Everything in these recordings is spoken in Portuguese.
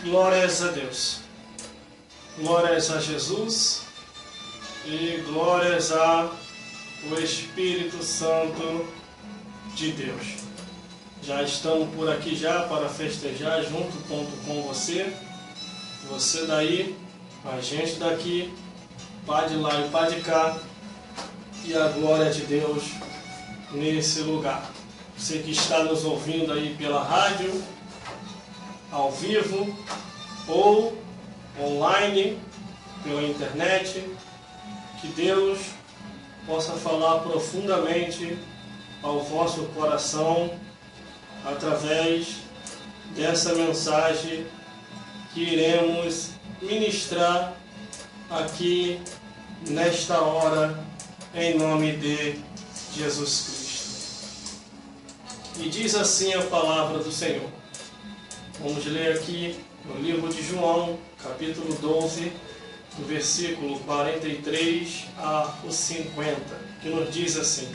Glórias a Deus, glórias a Jesus e glórias ao Espírito Santo de Deus. Já estamos por aqui já para festejar junto com você. Você daí, a gente daqui, Pá de lá e Pá de cá, e a glória de Deus nesse lugar. Você que está nos ouvindo aí pela rádio, ao vivo ou online, pela internet, que Deus possa falar profundamente ao vosso coração através dessa mensagem que iremos ministrar aqui nesta hora, em nome de Jesus Cristo. E diz assim a palavra do Senhor. Vamos ler aqui no livro de João, capítulo 12, do versículo 43 ao 50, que nos diz assim: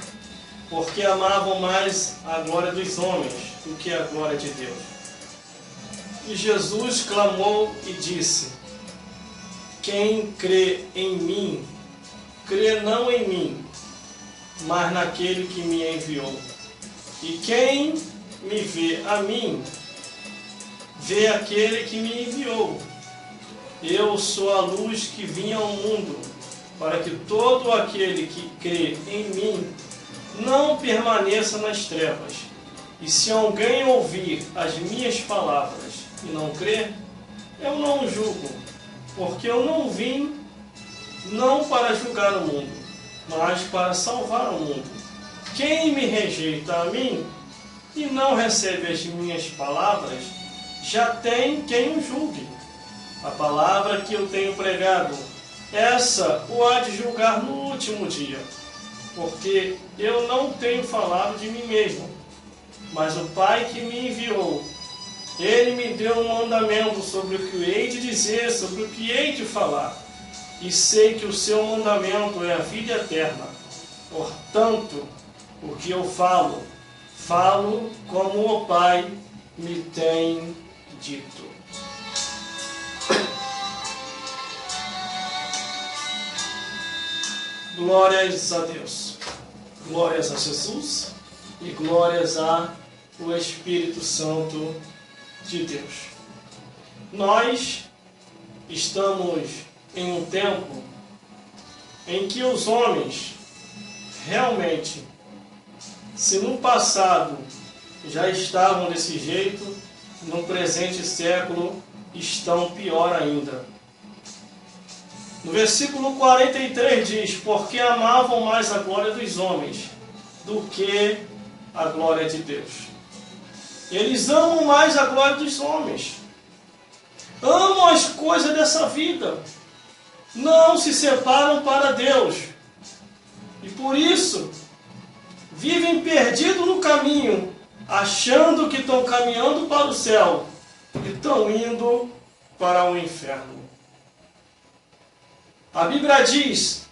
porque amavam mais a glória dos homens do que a glória de Deus. E Jesus clamou e disse: quem crê em mim, crê não em mim, mas naquele que me enviou. E quem me vê a mim, vê aquele que me enviou. Eu sou a luz que vinha ao mundo, para que todo aquele que crê em mim não permaneça nas trevas. E se alguém ouvir as minhas palavras e não crer, eu não julgo, porque eu não vim não para julgar o mundo, mas para salvar o mundo. Quem me rejeita a mim e não recebe as minhas palavras, já tem quem o julgue. A palavra que eu tenho pregado, essa o há de julgar no último dia, porque eu não tenho falado de mim mesmo, mas o Pai que me enviou, ele me deu um mandamento sobre o que hei de dizer, sobre o que hei de falar, e sei que o seu mandamento é a vida eterna. Portanto, o que eu falo, falo como o Pai me tem dito. Glórias a Deus, glórias a Jesus e glórias ao Espírito Santo de Deus. Nós estamos em um tempo em que os homens realmente, se no passado já estavam desse jeito, no presente século estão pior ainda. No versículo 43 diz: porque amavam mais a glória dos homens do que a glória de Deus. Eles amam mais a glória dos homens. Amam as coisas dessa vida. Não se separam para Deus. E por isso, vivem perdidos no caminho, achando que estão caminhando para o céu e estão indo para o inferno. A Bíblia diz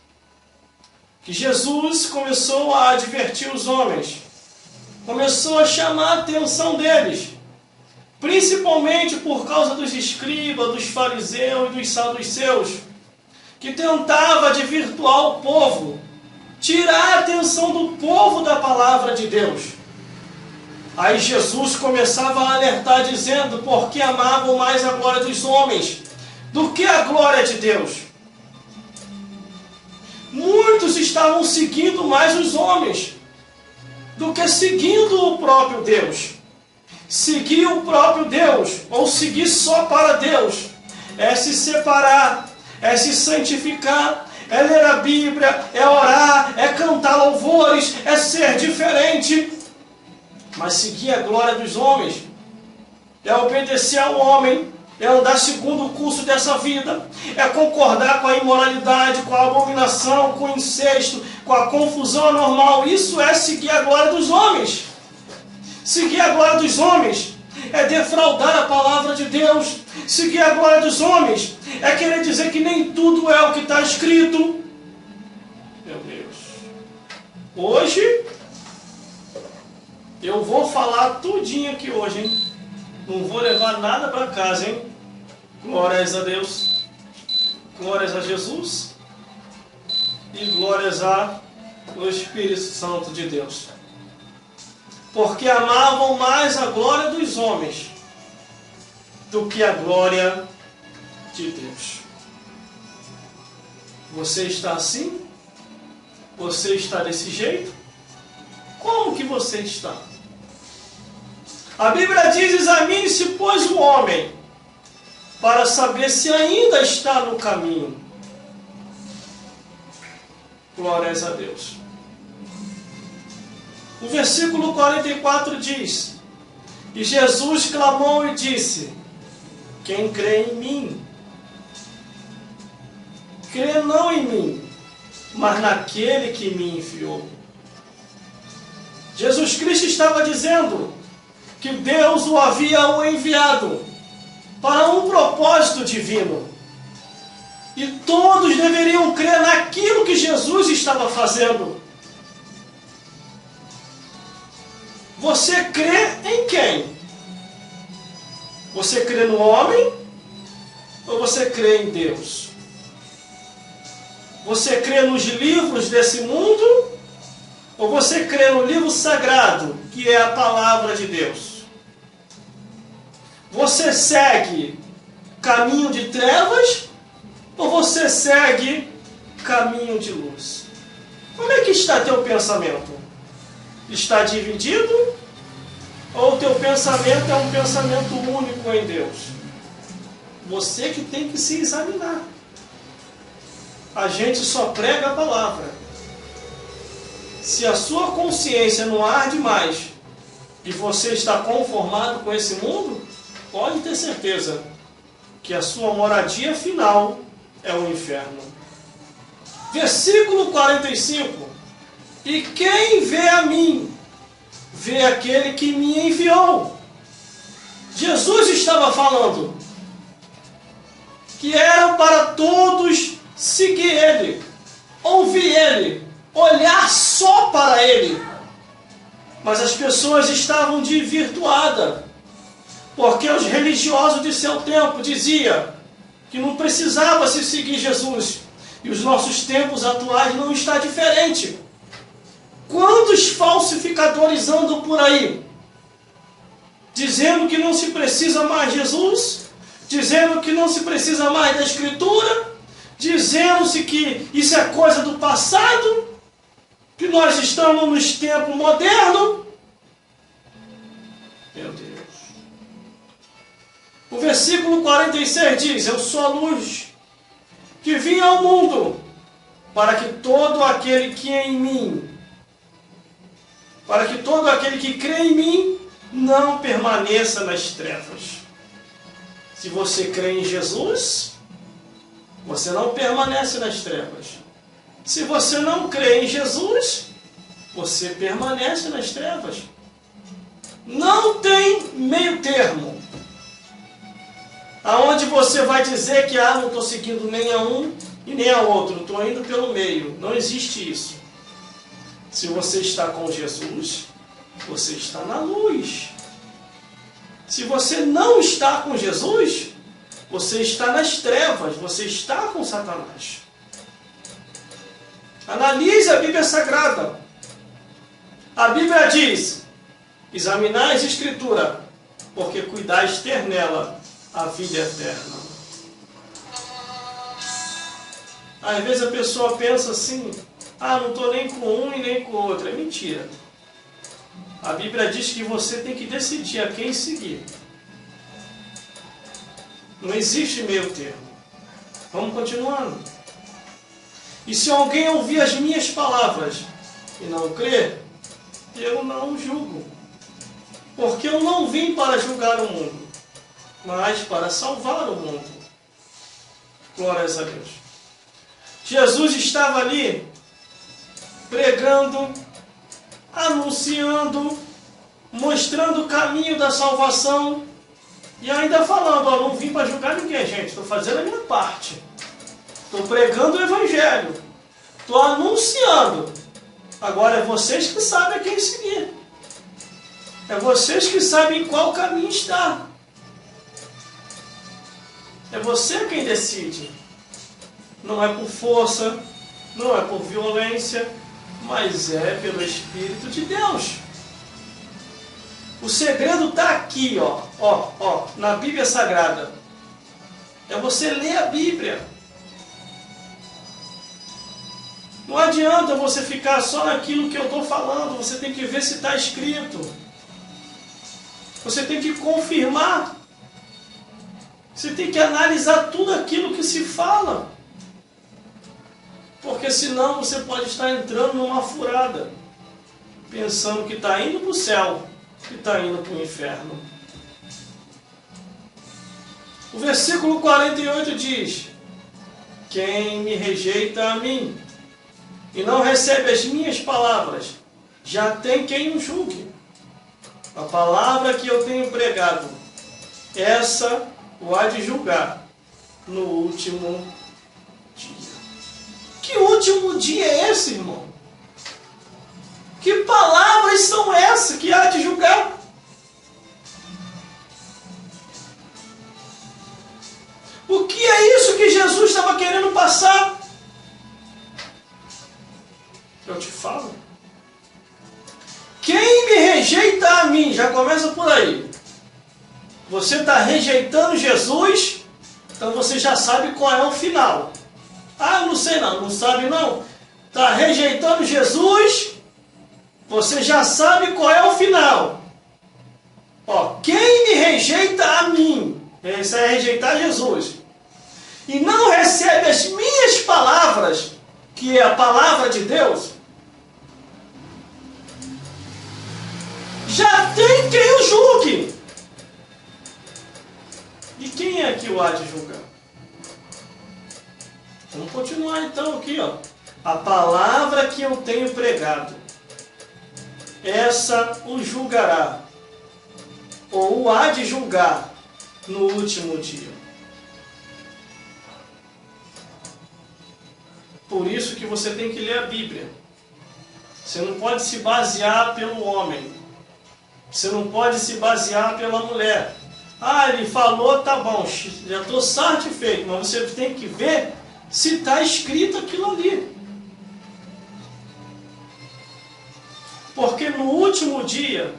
que Jesus começou a advertir os homens, começou a chamar a atenção deles, principalmente por causa dos escribas, dos fariseus e dos saduceus, que tentava desvirtuar o povo, tirar a atenção do povo da palavra de Deus. Aí Jesus começava a alertar dizendo: porque amavam mais a glória dos homens do que a glória de Deus. Muitos estavam seguindo mais os homens do que seguindo o próprio Deus. Seguir o próprio Deus, ou seguir só para Deus, é se separar, é se santificar, é ler a Bíblia, é orar, é cantar louvores, é ser diferente. Mas seguir a glória dos homens é obedecer ao homem, é andar segundo o curso dessa vida, é concordar com a imoralidade, com a abominação, com o incesto, com a confusão anormal. Isso é seguir a glória dos homens. Seguir a glória dos homens é defraudar a palavra de Deus. Seguir a glória dos homens é querer dizer que nem tudo é o que está escrito. Meu Deus. Hoje, eu vou falar tudinho aqui hoje, hein? Não vou levar nada para casa, hein? Glórias a Deus, glórias a Jesus e glórias ao Espírito Santo de Deus. Porque amavam mais a glória dos homens do que a glória de Deus. Você está assim? Você está desse jeito? Como que você está? A Bíblia diz: examine-se, pois, o homem, para saber se ainda está no caminho. Glórias a Deus. O versículo 44 diz: e Jesus clamou e disse: quem crê em mim, crê não em mim, mas naquele que me enviou. Jesus Cristo estava dizendo que Deus o havia enviado para um propósito divino. E todos deveriam crer naquilo que Jesus estava fazendo. Você crê em quem? Você crê no homem ou você crê em Deus? Você crê nos livros desse mundo ou você crê no livro sagrado, que é a palavra de Deus? Você segue caminho de trevas ou você segue caminho de luz? Como é que está teu pensamento? Está dividido? Ou teu pensamento é um pensamento único em Deus? Você que tem que se examinar. A gente só prega a palavra. Se a sua consciência não arde mais e você está conformado com esse mundo, pode ter certeza que a sua moradia final é o inferno. Versículo 45. E quem vê a mim, vê aquele que me enviou. Jesus estava falando que era para todos seguir Ele, ouvir Ele, olhar só para Ele. Mas as pessoas estavam desvirtuadas, porque os religiosos de seu tempo diziam que não precisava se seguir Jesus. E os nossos tempos atuais não está diferente. Quantos falsificadores andam por aí, dizendo que não se precisa mais de Jesus, dizendo que não se precisa mais da Escritura, dizendo-se que isso é coisa do passado, que nós estamos nos tempos modernos. Meu Deus. O versículo 46 diz: eu sou a luz que vim ao mundo, para que todo aquele que em mim, para que todo aquele que crê em mim não permaneça nas trevas. Se você crê em Jesus, você não permanece nas trevas. Se você não crê em Jesus, você permanece nas trevas. Não tem meio termo, aonde você vai dizer que não estou seguindo nem a um e nem a outro, estou indo pelo meio. Não existe isso. Se você está com Jesus, você está na luz. Se você não está com Jesus, você está nas trevas, você está com Satanás. Analise a Bíblia Sagrada. A Bíblia diz: examinai as Escrituras, porque cuidais ter nela a vida eterna. Às vezes a pessoa pensa assim: não estou nem com um e nem com o outro. É mentira. A Bíblia diz que você tem que decidir a quem seguir. Não existe meio termo. Vamos continuando. E se alguém ouvir as minhas palavras e não crer, eu não julgo. Porque eu não vim para julgar o mundo, mas para salvar o mundo. Glórias a Deus. Jesus estava ali pregando, anunciando, mostrando o caminho da salvação e ainda falando: não vim para julgar ninguém, gente, estou fazendo a minha parte. Estou pregando o Evangelho, estou anunciando. Agora é vocês que sabem a quem seguir. É vocês que sabem em qual caminho está. É você quem decide. Não é por força, não é por violência, mas é pelo Espírito de Deus. O segredo está aqui, na Bíblia Sagrada. É você ler a Bíblia. Não adianta você ficar só naquilo que eu estou falando, você tem que ver se está escrito. Você tem que confirmar. Você tem que analisar tudo aquilo que se fala. Porque senão você pode estar entrando numa furada, pensando que está indo para o céu e está indo para o inferno. O versículo 48 diz: quem me rejeita a mim e não recebe as minhas palavras, já tem quem o julgue. A palavra que eu tenho pregado, essa o há de julgar no último dia. Que último dia é esse, irmão? Que palavras são essas que há de julgar? O que é isso que Jesus estava querendo passar? Eu te falo. Quem me rejeita a mim, já começa por aí. Você está rejeitando Jesus, então você já sabe qual é o final. Ah, não sei não sabe não. Está rejeitando Jesus, você já sabe qual é o final. Quem me rejeita a mim, isso é rejeitar Jesus, e não recebe as minhas palavras, que é a palavra de Deus, já tem quem o julgue. E quem é que o há de julgar? Vamos continuar então aqui, A palavra que eu tenho pregado, essa o julgará, ou o há de julgar no último dia. Por isso que você tem que ler a Bíblia. Você não pode se basear pelo homem. Você não pode se basear pela mulher. Ah, ele falou, tá bom, já estou satisfeito, mas você tem que ver se está escrito aquilo ali. Porque no último dia,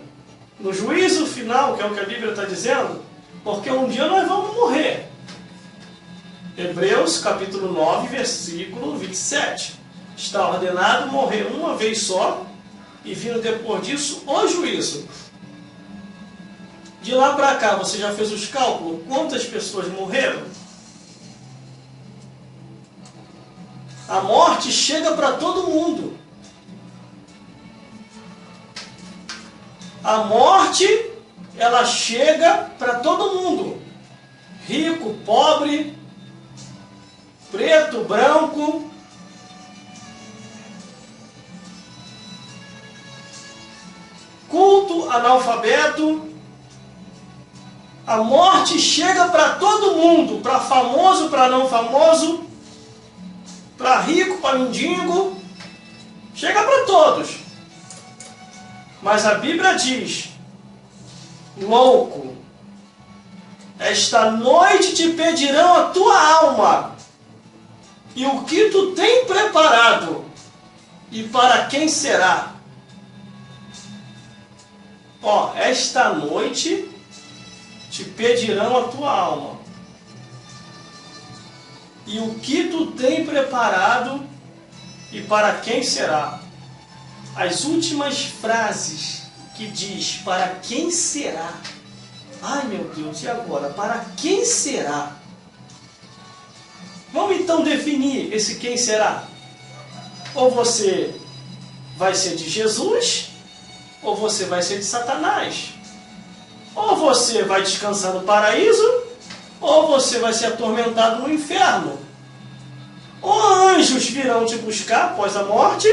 no juízo final, que é o que a Bíblia está dizendo, porque um dia nós vamos morrer. Hebreus capítulo 9, versículo 27. Está ordenado morrer uma vez só, e vindo depois disso o juízo. De lá para cá, você já fez os cálculos? Quantas pessoas morreram? A morte chega para todo mundo. A morte, ela chega para todo mundo. Rico, pobre, preto, branco. Culto, analfabeto. A morte chega para todo mundo, para famoso, para não famoso, para rico, para mendigo, chega para todos. Mas a Bíblia diz: louco, esta noite te pedirão a tua alma, e o que tu tem preparado, e para quem será? Esta noite te pedirão a tua alma, e o que tu tem preparado, e para quem será? As últimas frases que diz para quem será. Ai meu Deus, e agora? Para quem será? Vamos então definir esse quem será. Ou você vai ser de Jesus, ou você vai ser de Satanás. Ou você vai descansar no paraíso, ou você vai ser atormentado no inferno. Ou anjos virão te buscar após a morte,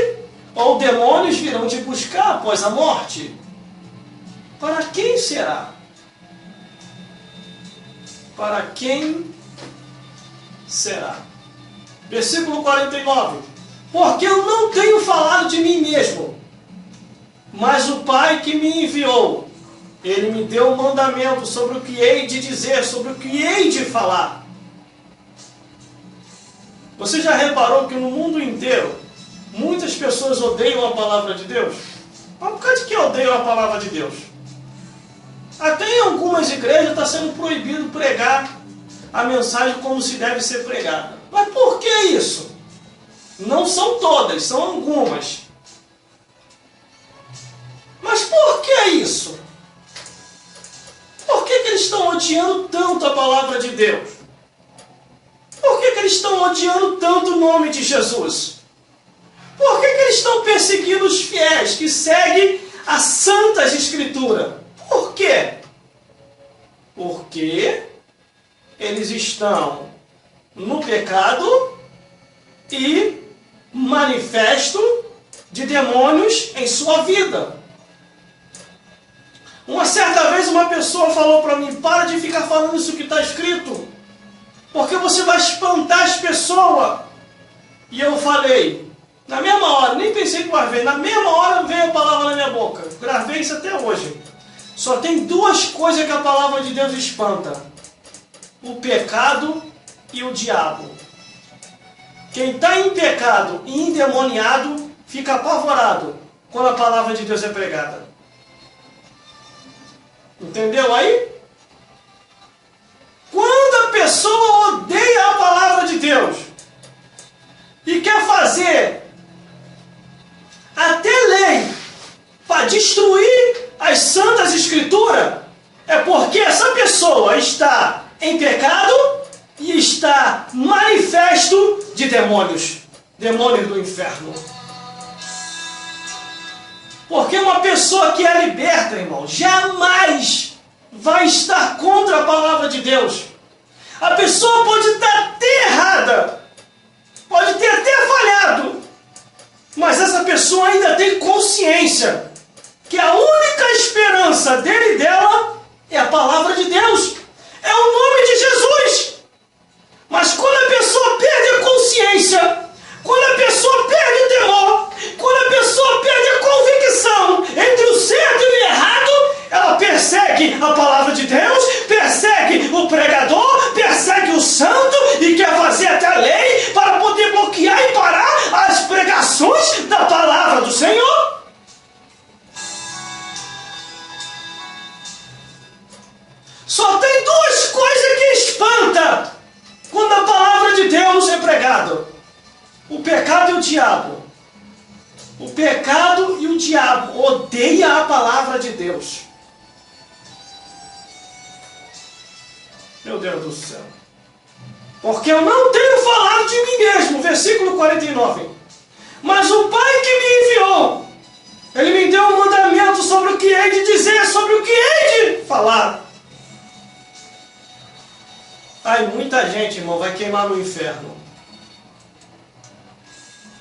ou demônios virão te buscar após a morte. Para quem será? Para quem será? Versículo 49. Porque eu não tenho falado de mim mesmo, mas o Pai que me enviou, Ele me deu um mandamento sobre o que hei de dizer, sobre o que hei de falar. Você já reparou que no mundo inteiro muitas pessoas odeiam a palavra de Deus? Mas por causa de que odeiam a palavra de Deus? Até em algumas igrejas está sendo proibido pregar a mensagem como se deve ser pregada. Mas por que isso? Não são todas, são algumas. Mas por que isso? Por que eles estão odiando tanto a palavra de Deus? Por que eles estão odiando tanto o nome de Jesus? Por que eles estão perseguindo os fiéis que seguem as Santas Escrituras? Por quê? Porque eles estão no pecado e manifesto de demônios em sua vida. Uma certa vez uma pessoa falou para mim: para de ficar falando isso que está escrito, porque você vai espantar as pessoas. E eu falei, na mesma hora, nem pensei que gravei, na mesma hora veio a palavra na minha boca. Gravei isso até hoje. Só tem duas coisas que a palavra de Deus espanta: o pecado e o diabo. Quem está em pecado e endemoniado fica apavorado quando a palavra de Deus é pregada. Entendeu aí? Quando a pessoa odeia a palavra de Deus e quer fazer até lei para destruir as Santas Escrituras, é porque essa pessoa está em pecado e está manifesto de demônios, demônios do inferno. Porque uma pessoa que é liberta, irmão, jamais vai estar contra a palavra de Deus. A pessoa pode estar até errada, pode ter até falhado, mas essa pessoa ainda tem consciência que a única esperança dele e dela é a palavra de Deus, é o nome de Jesus. Mas quando a pessoa perde a consciência, quando a pessoa perde o temor, quando a pessoa perde a convicção entre o certo e o errado, ela persegue a palavra de Deus, persegue o pregador, persegue o santo e quer fazer até a lei para poder bloquear e parar as pregações da palavra do Senhor. Só tem duas coisas que espanta quando a palavra de Deus é pregada: o pecado e o diabo. O pecado e o diabo odeiam a palavra de Deus. Meu Deus do céu. Porque eu não tenho falado de mim mesmo, versículo 49. Mas o Pai que me enviou, Ele me deu um mandamento sobre o que hei de dizer, sobre o que hei de falar. Ai, muita gente, irmão, vai queimar no inferno.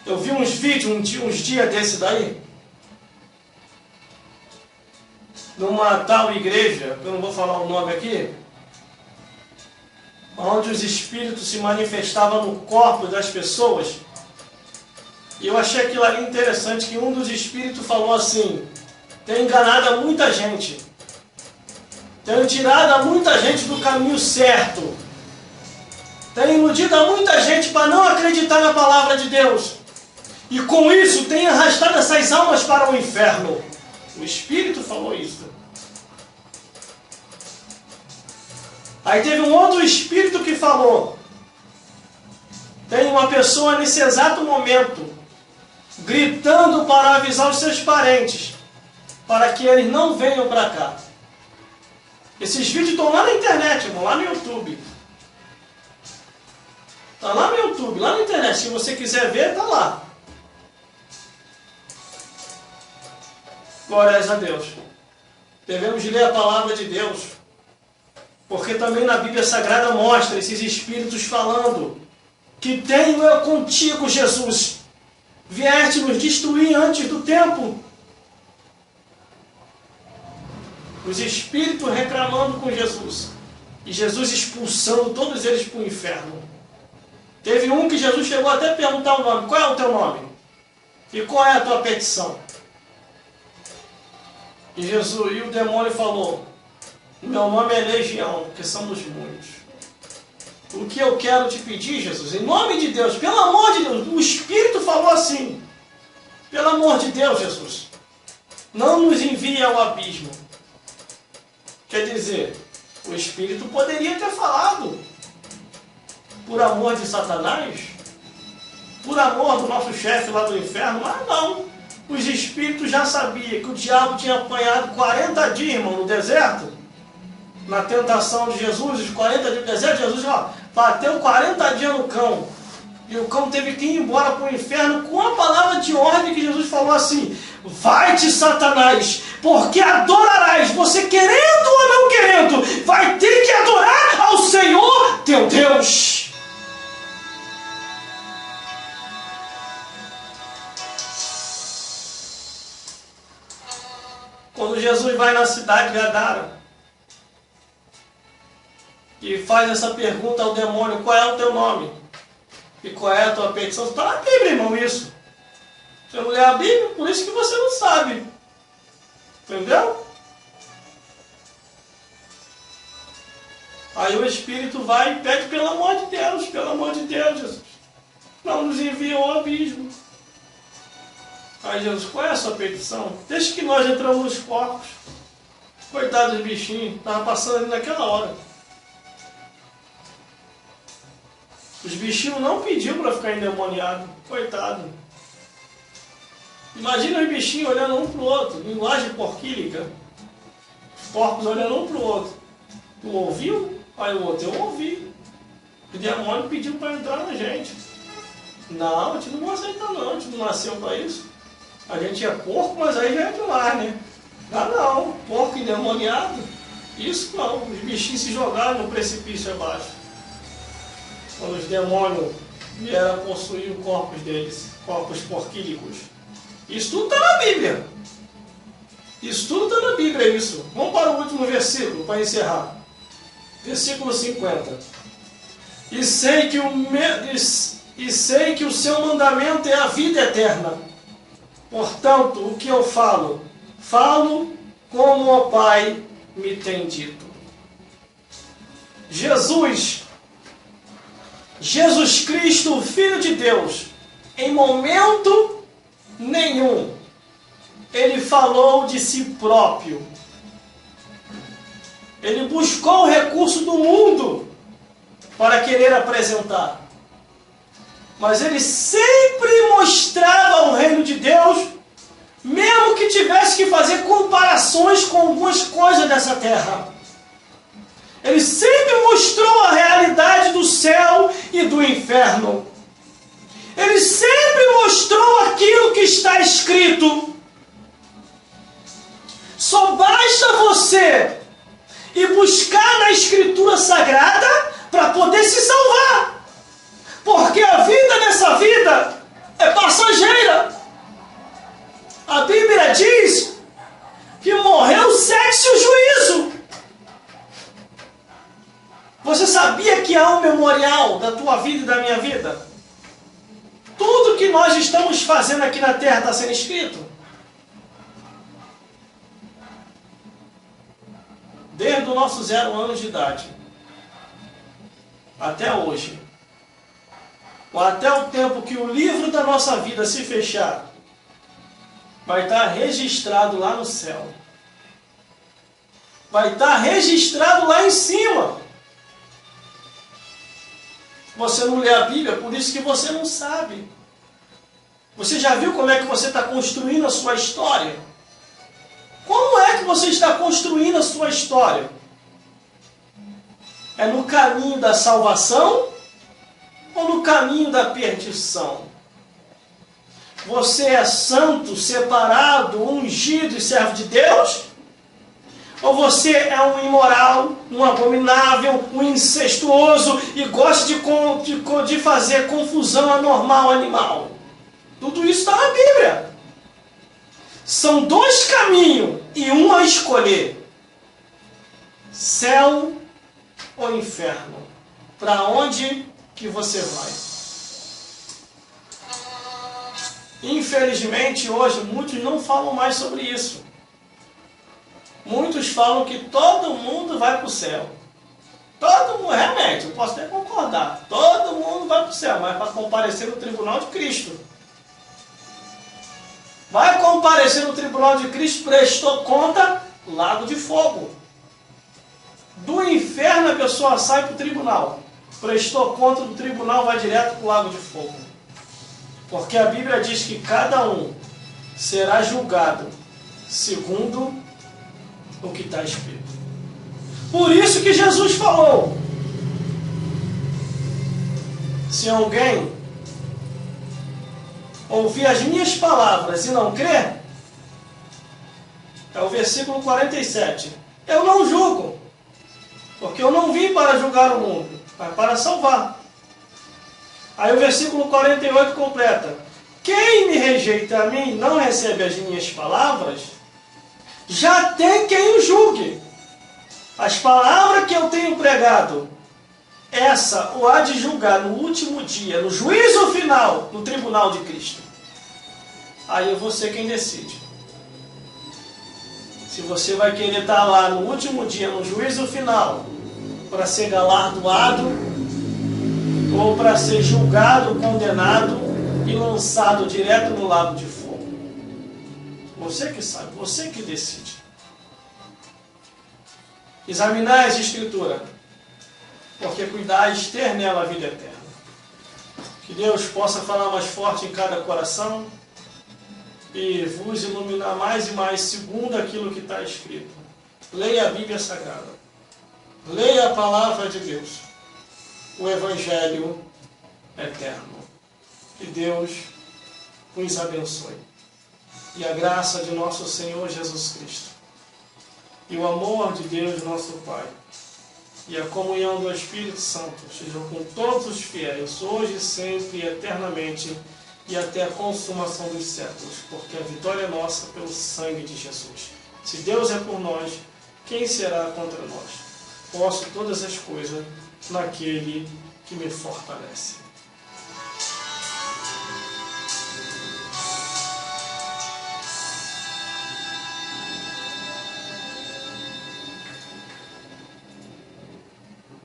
Eu vi uns vídeos, uns dias desse daí, numa tal igreja, eu não vou falar o nome aqui, onde os espíritos se manifestavam no corpo das pessoas. E eu achei aquilo ali interessante, que um dos espíritos falou assim: tem enganado muita gente, tem tirado muita gente do caminho certo, tem iludido muita gente para não acreditar na palavra de Deus, e com isso tem arrastado essas almas para o inferno. O Espírito falou isso. Aí teve um outro Espírito que falou: tem uma pessoa nesse exato momento gritando para avisar os seus parentes para que eles não venham para cá. Esses vídeos estão lá na internet, irmão, lá no YouTube. Está lá no YouTube, lá na internet. Se você quiser ver, está lá. Glórias a Deus. Devemos ler a palavra de Deus, porque também na Bíblia Sagrada mostra esses espíritos falando que tenho eu contigo, Jesus. Vieste nos destruir antes do tempo. Os espíritos reclamando com Jesus e Jesus expulsando todos eles para o inferno. Teve um que Jesus chegou até a perguntar o nome: qual é o teu nome? E qual é a tua petição? E Jesus, e o demônio falou: meu nome é Legião, porque somos muitos. o que eu quero te pedir, Jesus, em nome de Deus, pelo amor de Deus, o Espírito falou assim, pelo amor de Deus, Jesus, não nos envie ao abismo. Quer dizer, o Espírito poderia ter falado, por amor de Satanás, por amor do nosso chefe lá do inferno, mas não. Os Espíritos já sabiam que o diabo tinha apanhado 40 dias, irmão, no deserto, na tentação de Jesus, os 40 dias no deserto, Jesus bateu 40 dias no cão. E o cão teve que ir embora para o inferno com a palavra de ordem que Jesus falou assim: vai-te, Satanás, porque adorarás, você querendo ou não querendo, vai ter que adorar ao Senhor teu Deus. Quando Jesus vai na cidade de Gadara e faz essa pergunta ao demônio: qual é o teu nome? E qual é a tua petição? Está na Bíblia, irmão, isso. Você não lê a Bíblia, por isso que você não sabe. Entendeu? Aí o Espírito vai e pede: pelo amor de Deus, Jesus, não nos envia ao abismo. Aí Jesus: qual é a sua petição? Desde que nós entramos nos corpos, coitados dos bichinhos, estavam passando ali naquela hora. Os bichinhos não pediu para ficar endemoniado, coitado. Imagina os bichinhos olhando um para o outro, linguagem porquílica. Os porcos olhando um para o outro. Tu ouviu? Aí o outro: eu ouvi. O demônio pediu para entrar na gente. Não, a gente não vai aceitar não, a gente não nasceu para isso. A gente é porco, mas aí já é de lá, né? Ah não, porco endemoniado, isso não. Os bichinhos se jogaram no precipício abaixo. Quando os demônios vieram possuir os corpos deles, corpos porquílicos. Isso tudo está na Bíblia. Isso tudo está na Bíblia, isso. Vamos para o último versículo, para encerrar. Versículo 50. E sei que o seu mandamento é a vida eterna. Portanto, o que eu falo, falo como o Pai me tem dito. Jesus Cristo, o Filho de Deus, em momento nenhum, ele falou de si próprio. Ele buscou o recurso do mundo para querer apresentar. Mas ele sempre mostrava o reino de Deus, mesmo que tivesse que fazer comparações com algumas coisas dessa terra. Ele sempre mostrou a realidade do céu e do inferno. Ele sempre mostrou aquilo que está escrito. Só basta você ir buscar na Escritura Sagrada para poder se salvar. Porque a vida nessa vida é passageira. A Bíblia diz que morreu o sexo e o juízo. Você sabia que há um memorial da tua vida e da minha vida? Tudo que nós estamos fazendo aqui na terra está sendo escrito. Desde o nosso 0 anos de idade até hoje. Ou até o tempo que o livro da nossa vida se fechar, vai estar registrado lá no céu. Vai estar registrado lá em cima. Você não lê a Bíblia, por isso que você não sabe. Você já viu como é que você está construindo a sua história? Como é que você está construindo a sua história? É no caminho da salvação ou no caminho da perdição? Você é santo, separado, ungido e servo de Deus? Ou você é um imoral, um abominável, um incestuoso e gosta de fazer confusão anormal, animal? Tudo isso está na Bíblia. São dois caminhos e um a escolher. Céu ou inferno? Para onde que você vai? Infelizmente, hoje, muitos não falam mais sobre isso. Muitos falam que todo mundo vai para o céu. Todo mundo, realmente, eu posso até concordar, todo mundo vai para o céu, mas para comparecer no tribunal de Cristo. Vai comparecer no tribunal de Cristo, prestou conta, lago de fogo. Do inferno a pessoa sai para o tribunal. Prestou conta do tribunal, vai direto para o lago de fogo. Porque a Bíblia diz que cada um será julgado segundo o que está escrito. Por isso que Jesus falou: se alguém ouvir as minhas palavras e não crer, é o versículo 47, eu não julgo, porque eu não vim para julgar o mundo, mas para salvar. Aí o versículo 48 completa: quem me rejeita a mim, não recebe as minhas palavras, já tem quem o julgue. As palavras que eu tenho pregado, essa o há de julgar no último dia, no juízo final, no tribunal de Cristo. Aí é você quem decide. Se você vai querer estar lá no último dia, no juízo final, para ser galardoado, ou para ser julgado, condenado e lançado direto no lago de fogo. Você que sabe, você que decide. Examinai as Escrituras, porque cuidais ter nela a vida eterna. Que Deus possa falar mais forte em cada coração e vos iluminar mais e mais segundo aquilo que está escrito. Leia a Bíblia Sagrada. Leia a Palavra de Deus. O Evangelho eterno. Que Deus os abençoe. E a graça de nosso Senhor Jesus Cristo, e o amor de Deus, nosso Pai, e a comunhão do Espírito Santo sejam com todos os fiéis, hoje, sempre e eternamente, e até a consumação dos séculos, porque a vitória é nossa pelo sangue de Jesus. Se Deus é por nós, quem será contra nós? Posso todas as coisas naquele que me fortalece.